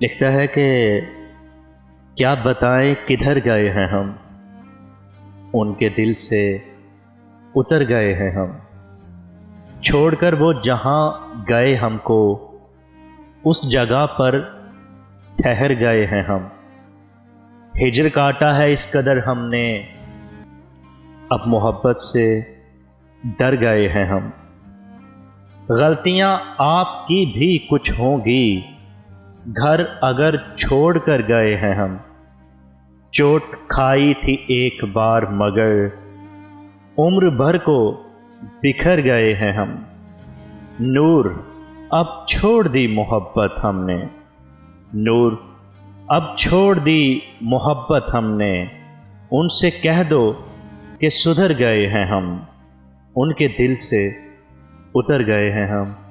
لکھتا ہے کہ کیا بتائیں کدھر گئے ہیں ہم، ان کے دل سے اتر گئے ہیں ہم، چھوڑ کر وہ جہاں گئے ہم کو اس جگہ پر ٹھہر گئے ہیں ہم۔ ہجر کاٹا ہے اس قدر ہم نے، اب محبت سے ڈر گئے ہیں ہم۔ غلطیاں آپ کی بھی کچھ ہوں گی، گھر اگر چھوڑ کر گئے ہیں ہم۔ چوٹ کھائی تھی ایک بار مگر عمر بھر کو بکھر گئے ہیں ہم۔ نور اب چھوڑ دی محبت ہم نے، نور اب چھوڑ دی محبت ہم نے، ان سے کہہ دو کہ سدھر گئے ہیں ہم، ان کے دل سے اتر گئے ہیں ہم۔